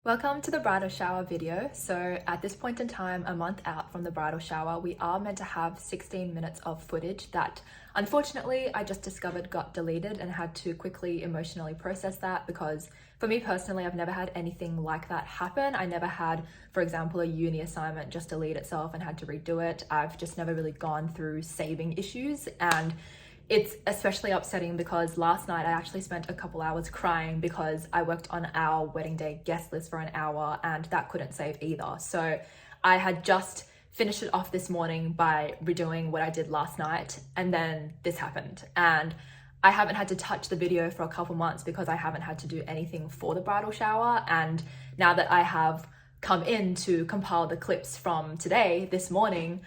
Welcome to the bridal shower video. So at this point in time, a month out from the bridal shower, we are meant to have 16 minutes of footage that unfortunately I just discovered got deleted and had to quickly emotionally process that because for me personally, I've never had anything like that happen. I never had, for example, a uni assignment just delete itself and had to redo it. I've just never really gone through saving issues, and it's especially upsetting because last night I actually spent a couple hours crying because I worked on our wedding day guest list for an hour and that couldn't save either. So I had just finished it off this morning by redoing what I did last night, and then this happened. And I haven't had to touch the video for a couple months because I haven't had to do anything for the bridal shower. And now that I have come in to compile the clips from today, this morning,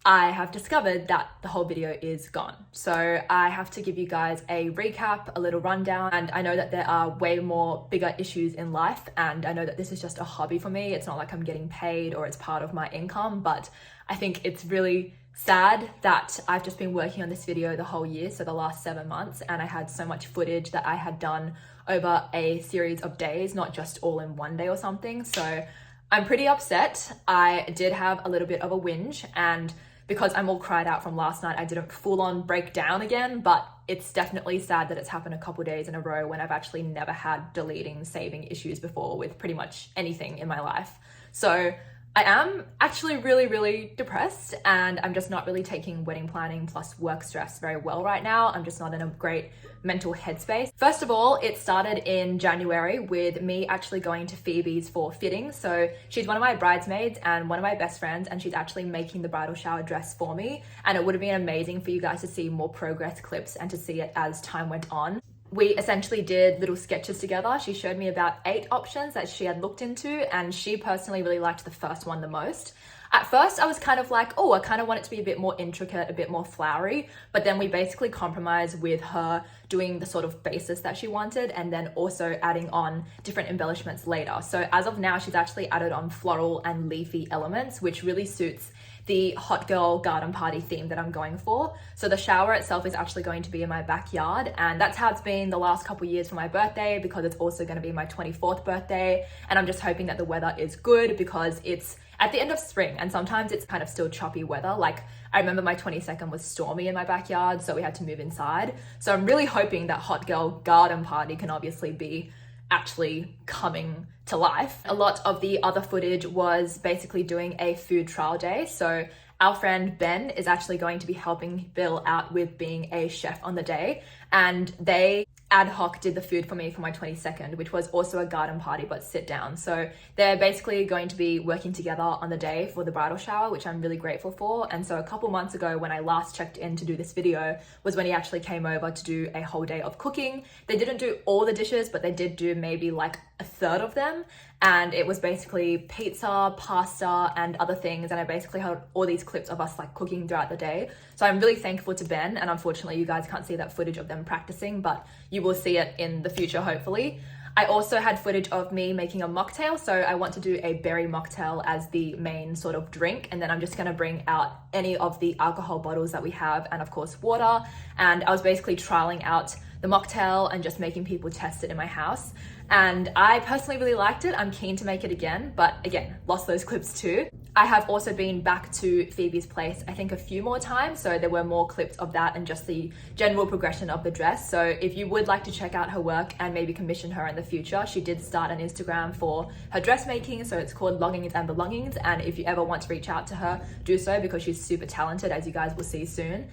I have discovered that the whole video is gone. So I have to give you guys a recap, a little rundown, and I know that there are way more bigger issues in life, and I know that this is just a hobby for me. It's not like I'm getting paid or it's part of my income, but I think it's really sad that I've just been working on this video the whole year, so the last 7 months, and I had so much footage that I had done over a series of days, not just all in one day or something. So I'm pretty upset. I did have a little bit of a whinge, and because I'm all cried out from last night, I didn't full on break down again, but it's definitely sad that it's happened a couple days in a row when I've actually never had deleting, saving issues before with pretty much anything in my life. So I am actually really depressed, and I'm just not really taking wedding planning plus work stress very well right now. I'm just not in a great mental headspace. First of all, it started in January with me actually going to Phoebe's for fitting. So she's one of my bridesmaids and one of my best friends, and she's actually making the bridal shower dress for me. And it would have been amazing for you guys to see more progress clips and to see it as time went on. We essentially did little sketches together. She showed me about 8 options that she had looked into, and she personally really liked the first one the most. At first, I was kind of like, oh, I kind of want it to be a bit more intricate, a bit more flowery, but then we basically compromised with her doing the sort of basis that she wanted and then also adding on different embellishments later. So as of now, she's actually added on floral and leafy elements, which really suits the hot girl garden party theme that I'm going for. So the shower itself is actually going to be in my backyard, and that's how it's been the last couple years for my birthday, because it's also going to be my 24th birthday, and I'm just hoping that the weather is good because it's at the end of spring and sometimes it's kind of still choppy weather. Like I remember my 22nd was stormy in my backyard, so we had to move inside. So I'm really hoping that hot girl garden party can obviously be actually coming to life. A lot of the other footage was basically doing a food trial day. So our friend Ben is actually going to be helping Bill out with being a chef on the day, and they ad hoc did the food for me for my 22nd, which was also a garden party but sit down. So they're basically going to be working together on the day for the bridal shower, which I'm really grateful for. And so a couple months ago when I last checked in to do this video was when he actually came over to do a whole day of cooking. They didn't do all the dishes, but they did do maybe like a third of them. And it was basically pizza, pasta, and other things. And I basically had all these clips of us like cooking throughout the day. So I'm really thankful to Ben. And unfortunately, you guys can't see that footage of them practicing, but you will see it in the future, hopefully. I also had footage of me making a mocktail. So I want to do a berry mocktail as the main sort of drink. And then I'm just gonna bring out any of the alcohol bottles that we have, and of course water. And I was basically trialing out the mocktail and just making people test it in my house. And I personally really liked it. I'm keen to make it again, but again, lost those clips too. I have also been back to Phoebe's place, I think a few more times. So there were more clips of that and just the general progression of the dress. So if you would like to check out her work and maybe commission her in the future, she did start an Instagram for her dressmaking. So it's called Longings and Belongings. And if you ever want to reach out to her, do so because she's super talented, as you guys will see soon.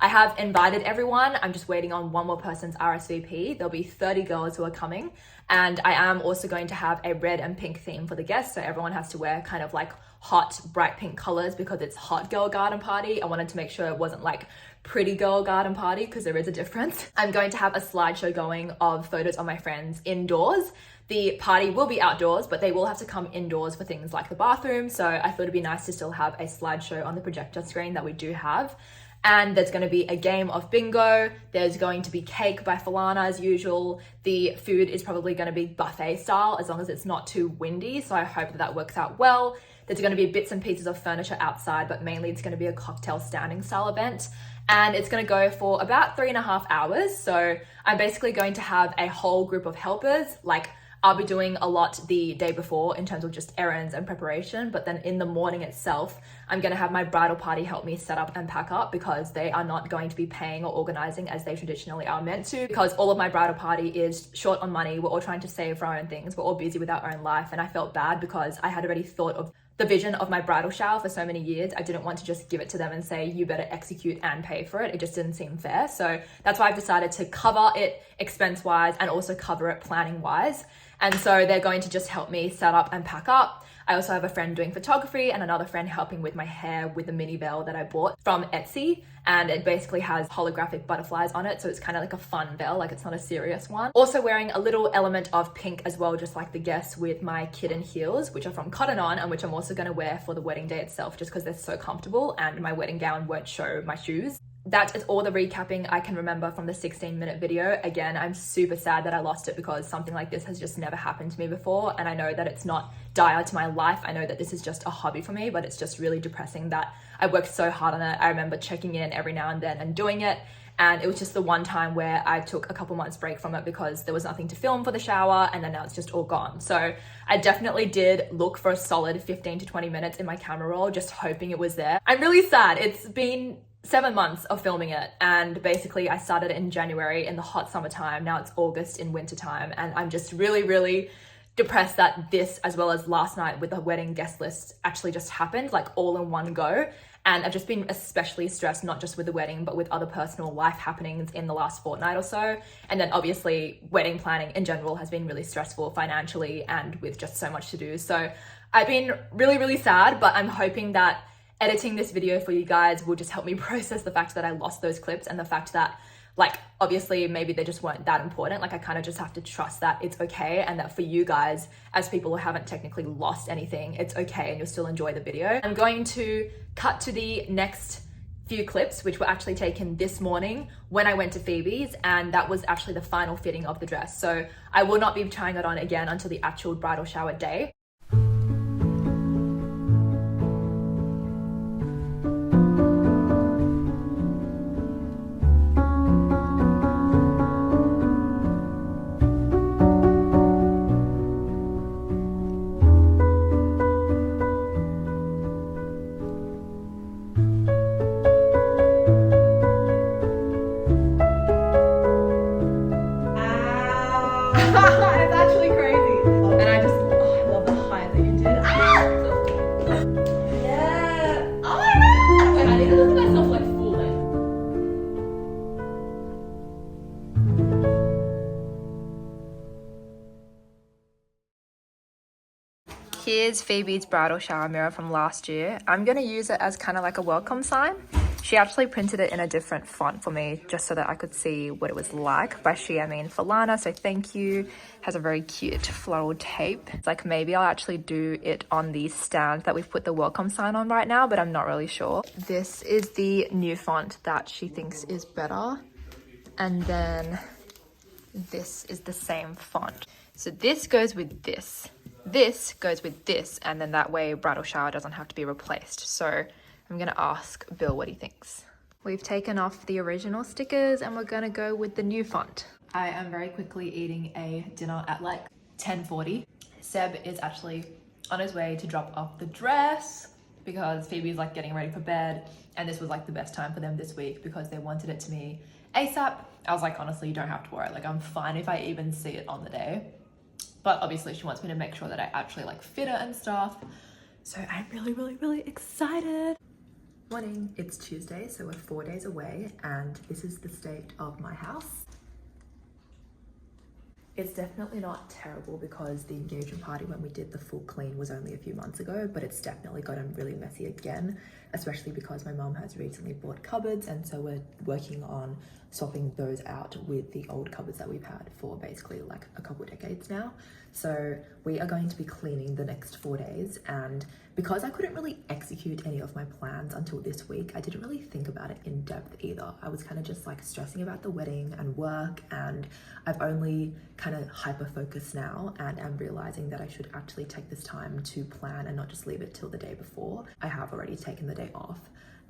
I have invited everyone. I'm just waiting on one more person's RSVP. There'll be 30 girls who are coming. And I am also going to have a red and pink theme for the guests. So everyone has to wear kind of like hot, bright pink colors because it's hot girl garden party. I wanted to make sure it wasn't like pretty girl garden party because there is a difference. I'm going to have a slideshow going of photos of my friends indoors. The party will be outdoors, but they will have to come indoors for things like the bathroom. So I thought it'd be nice to still have a slideshow on the projector screen that we do have. And there's going to be a game of bingo. There's going to be cake by Falana as usual. The food is probably going to be buffet style as long as it's not too windy. So I hope that that works out well. There's going to be bits and pieces of furniture outside, but mainly it's going to be a cocktail standing style event. And it's going to go for about 3.5 hours. So I'm basically going to have a whole group of helpers, like I'll be doing a lot the day before in terms of just errands and preparation, but then in the morning itself, I'm gonna have my bridal party help me set up and pack up, because they are not going to be paying or organizing as they traditionally are meant to, because all of my bridal party is short on money. We're all trying to save for our own things. We're all busy with our own life. And I felt bad because I had already thought of the vision of my bridal shower for so many years. I didn't want to just give it to them and say, you better execute and pay for it. It just didn't seem fair. So that's why I've decided to cover it expense-wise and also cover it planning-wise. And so they're going to just help me set up and pack up. I also have a friend doing photography and another friend helping with my hair with the mini veil that I bought from Etsy. And it basically has holographic butterflies on it. So it's kind of like a fun veil, like it's not a serious one. Also wearing a little element of pink as well, just like the guests, with my kitten heels, which are from Cotton On and which I'm also going to wear for the wedding day itself, just because they're so comfortable and my wedding gown won't show my shoes. That is all the recapping I can remember from the 16-minute video. Again, I'm super sad that I lost it, because something like this has just never happened to me before. And I know that it's not dire to my life. I know that this is just a hobby for me, but it's just really depressing that I worked so hard on it. I remember checking in every now and then and doing it. And it was just the one time where I took a couple months break from it because there was nothing to film for the shower, and then now it's just all gone. So I definitely did look for a solid 15 to 20 minutes in my camera roll, just hoping it was there. I'm really sad. It's been 7 months of filming it, and basically I started in January in the hot summertime. Now it's August in wintertime, and I'm just really depressed that this, as well as last night with the wedding guest list, actually just happened like all in one go. And I've just been especially stressed, not just with the wedding, but with other personal life happenings in the last fortnight or so. And then obviously wedding planning in general has been really stressful financially and with just so much to do. So I've been really sad, but I'm hoping that editing this video for you guys will just help me process the fact that I lost those clips, and the fact that, like, obviously maybe they just weren't that important. Like, I kind of just have to trust that it's okay, and that for you guys, as people who haven't technically lost anything, it's okay and you'll still enjoy the video. I'm going to cut to the next few clips, which were actually taken this morning when I went to Phoebe's, and that was actually the final fitting of the dress. So I will not be trying it on again until the actual bridal shower day. It's actually crazy. And I just, I love the height that you did. Yeah. Oh my god! Wait, I need to look at myself like full length. Here's Phoebe's bridal shower mirror from last year. I'm gonna use it as kind of like a welcome sign. She actually printed it in a different font for me just so that I could see what it was like. By she, I mean Falana, so thank you. Has a very cute floral tape. It's like, maybe I'll actually do it on the stand that we've put the welcome sign on right now, but I'm not really sure. This is the new font that she thinks is better. And then this is the same font. So this goes with this. This goes with this, and then that way bridal shower doesn't have to be replaced. So I'm gonna ask Bill what he thinks. We've taken off the original stickers and we're gonna go with the new font. I am very quickly eating a dinner at like 10:40. Seb is actually on his way to drop off the dress because Phoebe's like getting ready for bed, and this was like the best time for them this week because they wanted it to me ASAP. I was like, honestly, you don't have to worry. Like, I'm fine if I even see it on the day. But obviously she wants me to make sure that I actually like fit it and stuff. So I'm really excited. Morning, it's Tuesday, so we're 4 days away, and this is the state of my house. It's definitely not terrible because the engagement party when we did the full clean was only a few months ago, but it's definitely gotten really messy again, especially because my mom has recently bought cupboards, and so we're working on swapping those out with the old cupboards that we've had for basically like a couple of decades now. So we are going to be cleaning the next 4 days, and because I couldn't really execute any of my plans until this week, I didn't really think about it in depth either. I was kind of just like stressing about the wedding and work, and I've only kind of hyper-focused now, and am realizing that I should actually take this time to plan and not just leave it till the day before. I have already taken the day off,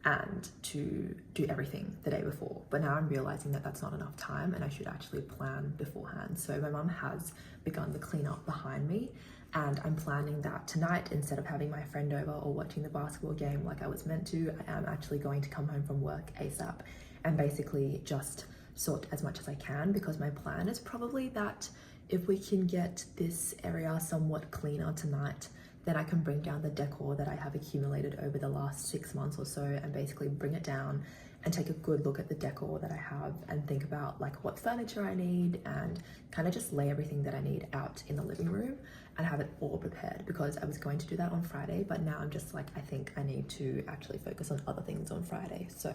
and to do everything the day before. But now I'm realizing that that's not enough time and I should actually plan beforehand. So my mum has begun the cleanup behind me, and I'm planning that tonight, instead of having my friend over or watching the basketball game like I was meant to, I am actually going to come home from work ASAP and basically just sort as much as I can, because my plan is probably that if we can get this area somewhat cleaner tonight, then I can bring down the decor that I have accumulated over the last 6 months or so and basically bring it down and take a good look at the decor that I have and think about like what furniture I need and kind of just lay everything that I need out in the living room and have it all prepared, because I was going to do that on Friday, but now I'm just like, I think I need to actually focus on other things on Friday. So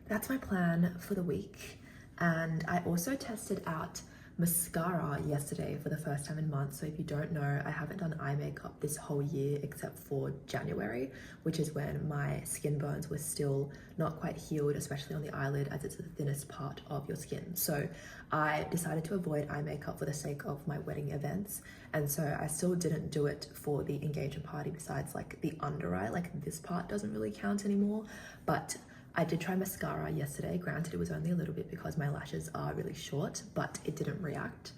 that's my plan for the week. And I also tested out mascara yesterday for the first time in months. So if you don't know, I haven't done eye makeup this whole year except for January, which is when my skin bones were still not quite healed, especially on the eyelid, as it's the thinnest part of your skin. So I decided to avoid eye makeup for the sake of my wedding events, and so I still didn't do it for the engagement party, besides like the under eye, like this part doesn't really count anymore. But I did try mascara yesterday. Granted, it was only a little bit because my lashes are really short, but it didn't react.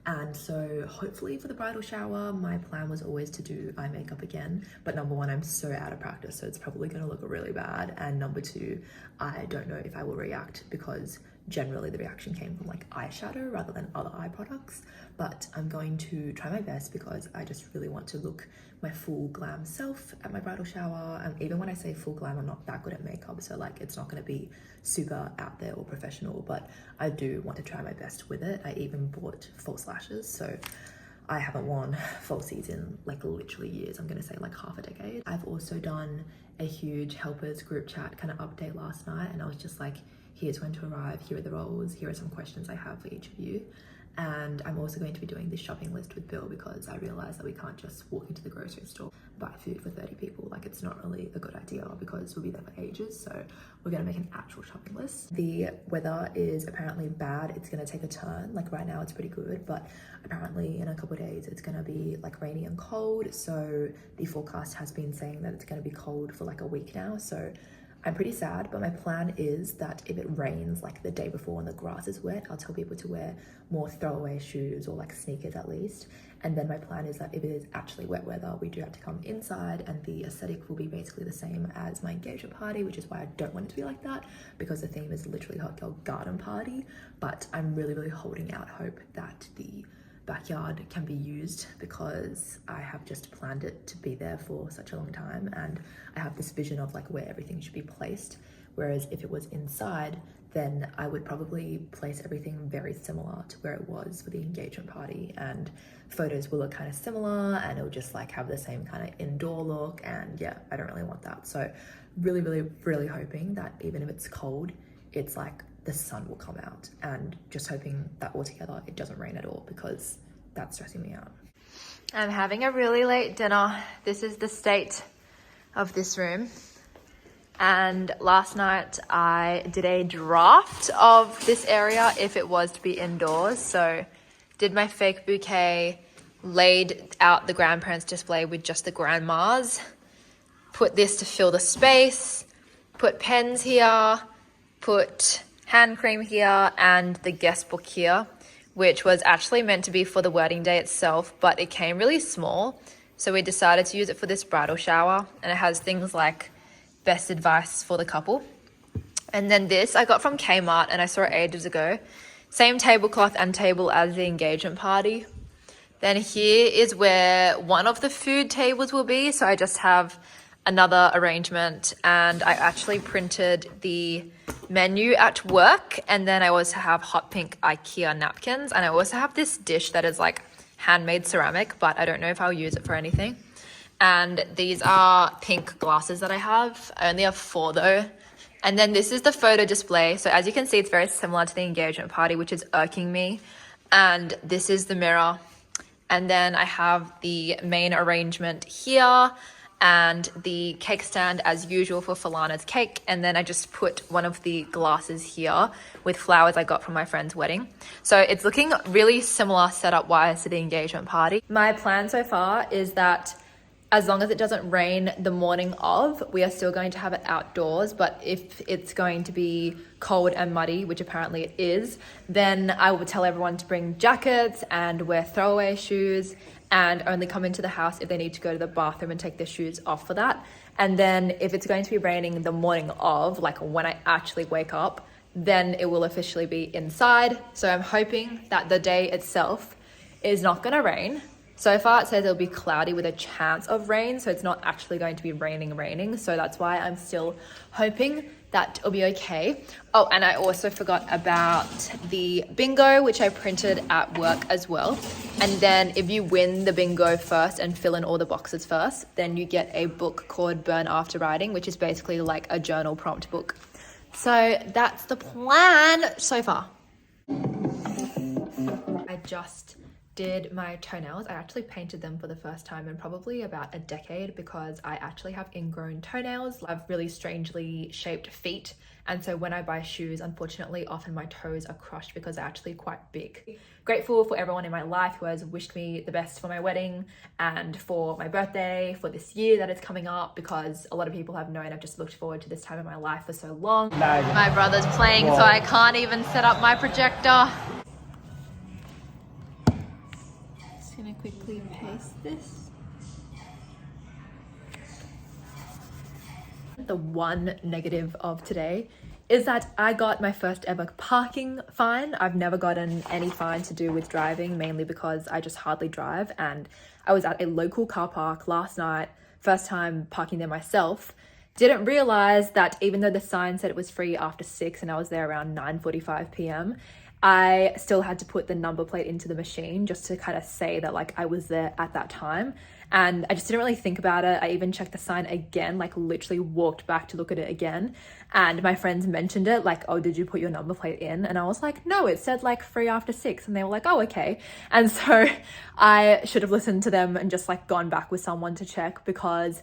And so hopefully for the bridal shower, my plan was always to do eye makeup again. But number one, I'm so out of practice, so it's probably gonna look really bad. And number two, I don't know if I will react, because generally the reaction came from like eyeshadow rather than other eye products. But I'm going to try my best, because I just really want to look my full glam self at my bridal shower. And even when I say full glam, I'm not that good at makeup, so like it's not going to be super out there or professional, but I do want to try my best with it. I even bought false lashes, so I haven't worn falsies in like literally years. I'm going to say like half a decade. I've also done a huge helpers group chat kind of update last night, and I was just like, here's when to arrive, here are the roles, here are some questions I have for each of you. And I'm also going to be doing this shopping list with Bill, because I realized that we can't just walk into the grocery store, buy food for 30 people. Like, it's not really a good idea, because we'll be there for ages. So we're gonna make an actual shopping list. The weather is apparently bad. It's gonna take a turn. Like right now it's pretty good, but apparently in a couple of days it's gonna be like rainy and cold. So the forecast has been saying that it's gonna be cold for like a week now. So I'm pretty sad, but my plan is that if it rains like the day before and the grass is wet, I'll tell people to wear more throwaway shoes or like sneakers at least. And then my plan is that if it is actually wet weather, we do have to come inside, and the aesthetic will be basically the same as my engagement party, which is why I don't want it to be like that, because the theme is literally hot girl garden party. But I'm really holding out hope that the backyard can be used, because I have just planned it to be there for such a long time, and I have this vision of like where everything should be placed. Whereas if it was inside, then I would probably place everything very similar to where it was for the engagement party, and photos will look kind of similar, and it'll just like have the same kind of indoor look. And yeah, I don't really want that. So really hoping that even if it's cold, it's like the sun will come out, and just hoping that altogether it doesn't rain at all, because that's stressing me out. I'm having a really late dinner. This is the state of this room. And last night I did a draft of this area if it was to be indoors. So did my fake bouquet, laid out the grandparents display with just the grandmas, put this to fill the space, put pens here, put hand cream here, and the guest book here, which was actually meant to be for the wedding day itself, but it came really small. So we decided to use it for this bridal shower, and it has things like best advice for the couple. And then this I got from Kmart, and I saw it ages ago. Same tablecloth and table as the engagement party. Then here is where one of the food tables will be. So I just have another arrangement, and I actually printed the menu at work. And then I also have hot pink IKEA napkins, and I also have this dish that is like handmade ceramic, but I don't know if I'll use it for anything. And these are pink glasses that I have. I only have 4 though. And then this is the photo display. So as you can see, it's very similar to the engagement party, which is irking me. And this is the mirror. And then I have the main arrangement here, and the cake stand as usual for Falana's cake. And then I just put one of the glasses here with flowers I got from my friend's wedding. So it's looking really similar setup wise to the engagement party. My plan so far is that as long as it doesn't rain the morning of, we are still going to have it outdoors. But if it's going to be cold and muddy, which apparently it is, then I will tell everyone to bring jackets and wear throwaway shoes and only come into the house if they need to go to the bathroom and take their shoes off for that. And then if it's going to be raining the morning of, like when I actually wake up, then it will officially be inside. So I'm hoping that the day itself is not going to rain. So far it says it'll be cloudy with a chance of rain, so it's not actually going to be raining. So that's why I'm still hoping that it'll be okay. Oh, and I also forgot about the bingo, which I printed at work as well. And then if you win the bingo first and fill in all the boxes first, then you get a book called Burn After Writing, which is basically like a journal prompt book. So that's the plan so far. I just did my toenails. I actually painted them for the first time in probably about a decade because I actually have ingrown toenails. I have really strangely shaped feet, and so when I buy shoes, unfortunately often my toes are crushed because they're actually quite big. Grateful for everyone in my life who has wished me the best for my wedding and for my birthday, for this year that is coming up, because a lot of people have known I've just looked forward to this time in my life for so long. My brother's playing, so I can't even set up my projector. Gonna quickly paste this. The one negative of today is that I got my first ever parking fine. I've never gotten any fine to do with driving, mainly because I just hardly drive, and I was at a local car park last night, first time parking there myself. Didn't realize that even though the sign said it was free after 6 and I was there around 9:45 p.m, I still had to put the number plate into the machine just to kind of say that like I was there at that time. And I just didn't really think about it. I even checked the sign again, like literally walked back to look at it again. And my friends mentioned it like, oh, did you put your number plate in? And I was like, no, it said like free after 6. And they were like, oh, okay. And so I should have listened to them and just like gone back with someone to check, because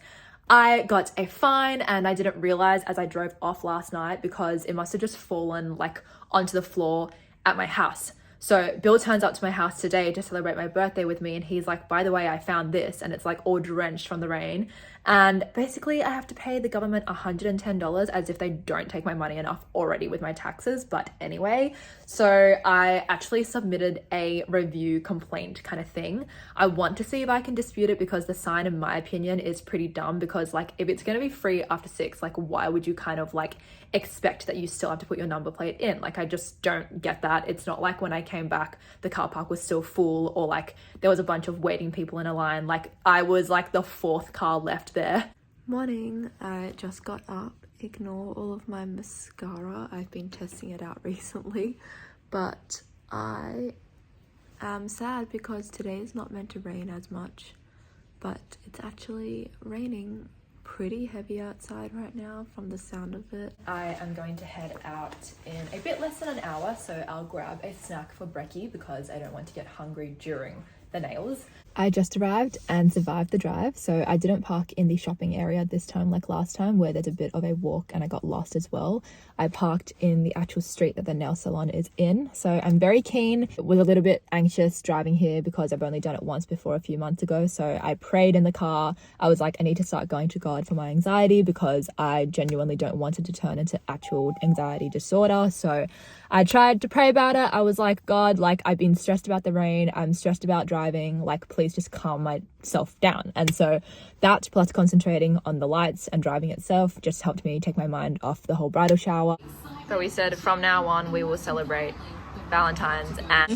I got a fine and I didn't realize as I drove off last night, because it must have just fallen like onto the floor at my house. So Bill turns up to my house today to celebrate my birthday with me, and he's like, by the way, I found this, and it's like all drenched from the rain. And basically I have to pay the government $110 as if they don't take my money enough already with my taxes. But anyway, so I actually submitted a review complaint kind of thing. I want to see if I can dispute it, because the sign, in my opinion, is pretty dumb. Because like if it's going to be free after 6, like why would you kind of like expect that you still have to put your number plate in? Like I just don't get that. It's not like when I came back the car park was still full, or like there was a bunch of waiting people in a line. Like I was like the 4th car left there. Morning, I just got up. Ignore all of my mascara. I've been testing it out recently, but I am sad because today is not meant to rain as much, but it's actually raining pretty heavy outside right now from the sound of it. I am going to head out in a bit less than an hour, so I'll grab a snack for brekkie because I don't want to get hungry during the nails. I just arrived and survived the drive, so I didn't park in the shopping area this time like last time where there's a bit of a walk and I got lost as well. I parked in the actual street that the nail salon is in, so I'm very keen. Was a little bit anxious driving here because I've only done it once before a few months ago, so I prayed in the car. I was like, I need to start going to God for my anxiety because I genuinely don't want it to turn into actual anxiety disorder. So I tried to pray about it. I was like, God, like I've been stressed about the rain, I'm stressed about driving, like please just calm myself down. And so that, plus concentrating on the lights and driving itself, just helped me take my mind off the whole bridal shower. So we said from now on we will celebrate Valentine's and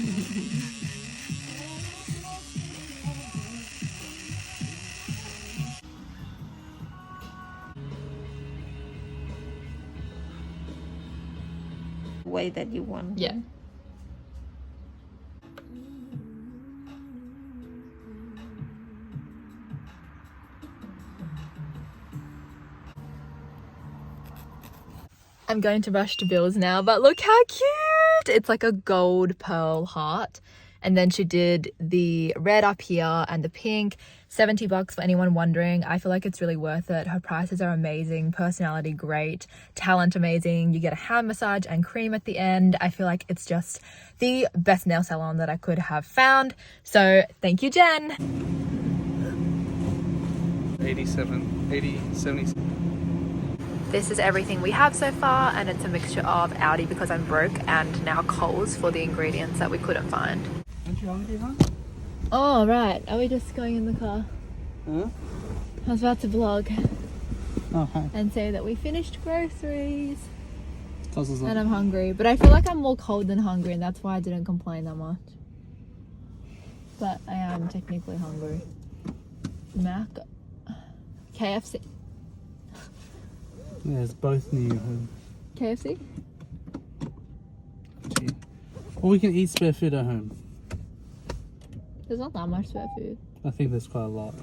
way that you want. yeah. I'm going to rush to Bill's now, but look how cute! It's like a gold pearl heart. And then she did the red up here and the pink. $70 for anyone wondering. I feel like it's really worth it. Her prices are amazing, personality great, talent amazing. You get a hand massage and cream at the end. I feel like it's just the best nail salon that I could have found. So thank you, Jen. 87, 80, 70. This is everything we have so far, and it's a mixture of Aldi because I'm broke and now Coles for the ingredients that we couldn't find. Aren't you hungry, huh? Oh, right. Are we just going in the car? Huh? I was about to vlog Oh, hi. and say that we finished groceries. And And I'm hungry, but I feel like I'm more cold than hungry, and that's why I didn't complain that much. But I am technically hungry. Mac, KFC. Yeah, it's both near your home. KFC? Gee. Or we can eat spare food at home. There's not that much spare food. I think there's quite a lot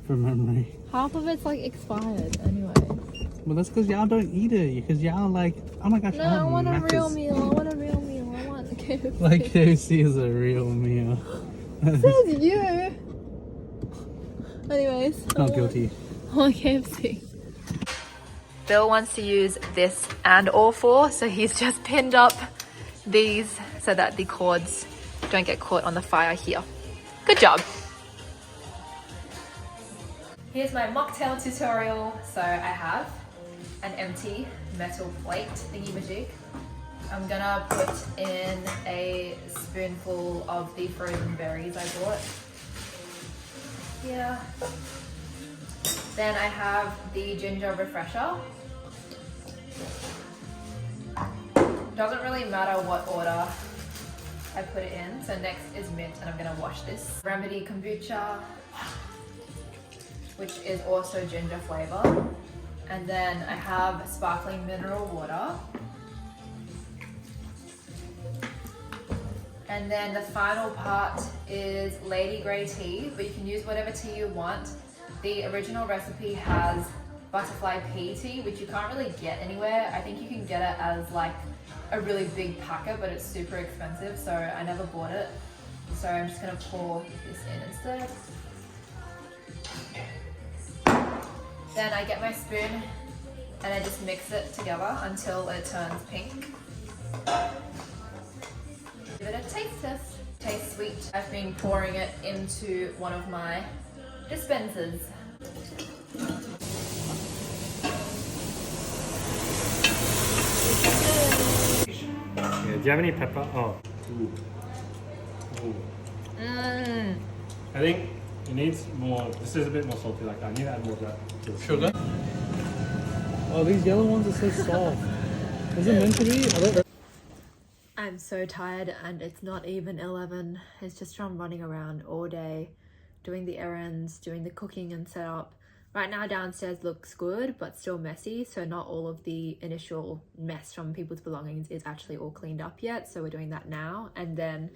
from memory. Half of it's like expired anyway. Well, that's because y'all don't eat it. Because y'all like, oh my gosh, No, I want a Macca's. real meal. I want a real meal. I want KFC. Like KFC is a real meal. Says you. Anyways. Not guilty. I want KFC. Bill wants to use this and all four, so he's just pinned up these so that the cords don't get caught on the fire here. Good job. Here's my mocktail tutorial. So I have an empty metal plate thingy-majig. I'm gonna put in a spoonful of the frozen berries I bought. Yeah. Then I have the ginger refresher. Doesn't really matter what order I put it in. So next is mint, and I'm gonna wash this. Remedy kombucha, which is also ginger flavor. And then I have sparkling mineral water. And then the final part is Lady Grey tea, but you can use whatever tea you want. The original recipe has butterfly pea tea, which you can't really get anywhere. I think you can get it as like a really big packet, but it's super expensive, so I never bought it. So I'm just gonna pour this in instead. Then I get my spoon and I just mix it together until it turns pink. Give it a taste test. Tastes sweet. I've been pouring it into one of my dispensers. Yeah, do you have any pepper? Oh. Ooh. Ooh. I think it needs more. This is a bit more salty. Like I need to add more of that. To the Sugar? Oh, these yellow ones are so soft. Is it meant to be? I don't. I'm so tired and it's not even 11. It's just from running around all day, doing the errands, doing the cooking and setup. Right now downstairs looks good, but still messy. So not all of the initial mess from people's belongings is actually all cleaned up yet. So we're doing that now. And then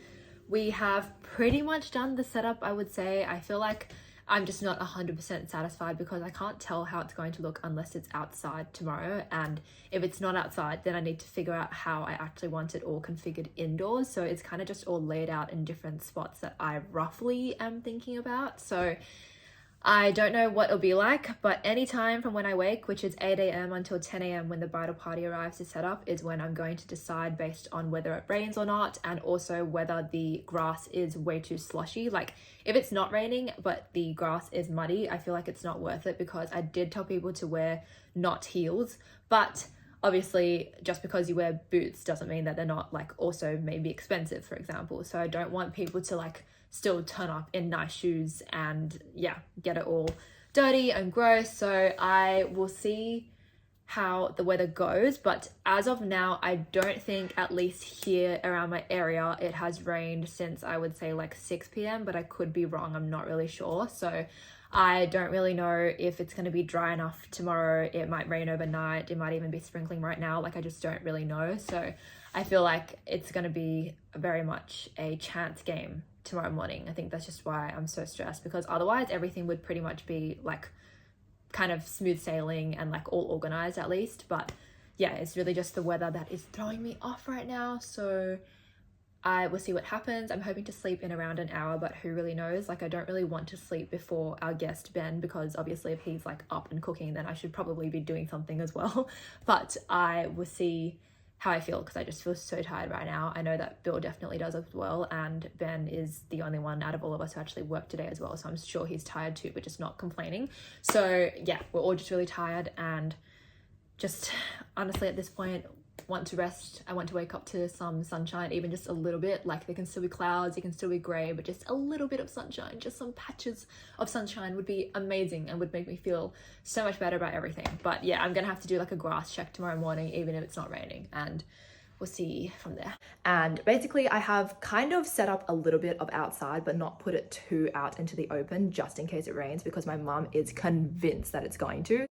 we have pretty much done the setup, I would say. I feel like I'm just not 100% satisfied because I can't tell how it's going to look unless it's outside tomorrow. And if it's not outside, then I need to figure out how I actually want it all configured indoors. So it's kind of just all laid out in different spots that I roughly am thinking about. So I don't know what it'll be like, but anytime from when I wake, which is 8 a.m. until 10 a.m. when the bridal party arrives to set up, is when I'm going to decide based on whether it rains or not, and also whether the grass is way too slushy. Like if it's not raining but the grass is muddy, I feel like it's not worth it, because I did tell people to wear not heels, but obviously just because you wear boots doesn't mean that they're not like also maybe expensive, for example. So I don't want people to like still turn up in nice shoes and yeah, get it all dirty and gross. So I will see how the weather goes, but as of now, I don't think, at least here around my area, it has rained since I would say like 6 p.m, but I could be wrong. I'm not really sure. So I don't really know if it's going to be dry enough tomorrow. It might rain overnight. It might even be sprinkling right now. Like I just don't really know. So I feel like it's going to be very much a chance game tomorrow morning. I think that's just why I'm so stressed, because otherwise everything would pretty much be like kind of smooth sailing and like all organized at least. But yeah, it's really just the weather that is throwing me off right now. So I will see what happens. I'm hoping to sleep in around an hour, but who really knows? Like I don't really want to sleep before our guest Ben, because obviously if he's like up and cooking, then I should probably be doing something as well. But I will see how I feel, because I just feel so tired right now. I know that Bill definitely does as well, and Ben is the only one out of all of us who actually worked today as well, so I'm sure he's tired too, but just not complaining. So yeah, we're all just really tired, and just honestly at this point want to rest. I want to wake up to some sunshine, even just a little bit. Like, there can still be clouds, it can still be grey, but just a little bit of sunshine, just some patches of sunshine would be amazing and would make me feel so much better about everything. But yeah, I'm gonna have to do like a grass check tomorrow morning, even if it's not raining, and we'll see from there. And basically I have kind of set up a little bit of outside, but not put it too out into the open just in case it rains, because my mum is convinced that it's going to.